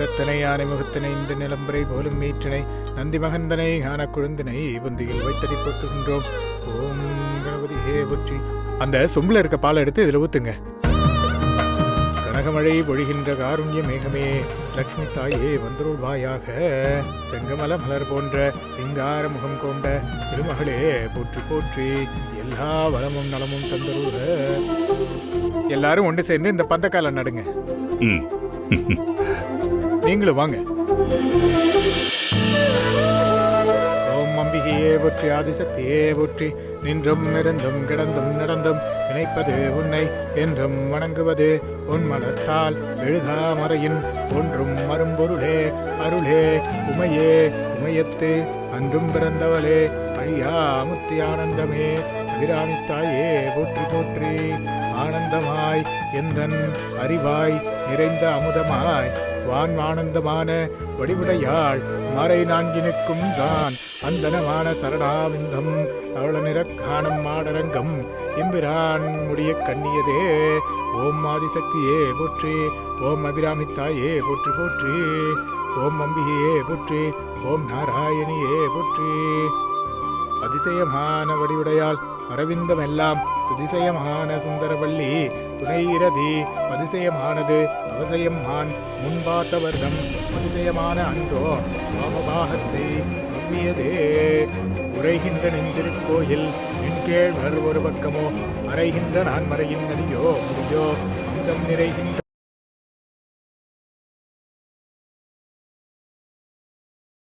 ரத்தனை யானை முகத்தினை இந்த நிலம்பரை போலும் மீற்றினை நந்தி மகந்தனை ஞான குழுந்தினை புந்தியில் வைத்தடி போட்டுகின்றோம். ஓம் கணபதியே போற்றி. அந்த சொம்புல இருக்க பாலை எடுத்து இதில் ஊத்துங்க. கனகமழை பொழிகின்ற காருண்ய மேகமே, லக்ஷ்மி தாயே வந்தருள்வாயாக. செங்கமல மலர் போன்ற சிங்கார முகம் கொண்ட திருமகளே போற்றி போற்றி. எல்லா வளமும் நலமும் தந்தருக. எல்லாரும் ஒன்று சேர்ந்து இந்த பந்தக்கால நடுங்க. நீங்களும் வாங்க. ஓம் அம்பிகையே போற்றி, ஆதிசக்தியே போற்றி. நின்றும் இருந்தும் கிடந்தும் நடந்தும் நினைப்பது உன்னை என்றும் வணங்குவது உன் மலத்தால் எழுதாமறையின் ஒன்றும் மறும்பொருளே அருளே உமையே உமையத்து அன்றும் பிறந்தவளே ஐயா முத்தி ஆனந்தமே அபிராமித்தாயே போற்றி போற்றி. ஆனந்தமாய் எந்தன் அறிவாய் நிறைந்த அமுதமாய் வான் ஆனந்தமான வடிவுடையாள் மறை நான்கினுக்கும் தான் அந்தனமான சரணாவிந்தம் அவள நிறக்கானம் மாடரங்கம் எம்பிரான் முடிய கண்ணியதே. ஓம் ஆதிசக்தியே போற்றி. ஓம் அபிராமித்தாயே போற்றி போற்றி. ஓம் அம்பிகையே போற்றி. ஓம் நாராயணியே போற்றி. அதிசயமான வடிவுடையாள் அரவிந்தமெல்லாம் துதிசயமான சுந்தரவல்லி துணையிரதி அதிசயமானது அவசயம்மான் முன்பாத்தவர்தம் அதிசயமான அன்றோ வாமபாகத்தை அவ்வியதே. உரைகின்ற நெஞ்சிருக்கோயில் என்கேழ்வர் ஒரு பக்கமோ மறைகின்ற நான் மறையின் நதியோ முடியோ அந்தம் நிறைகின்ற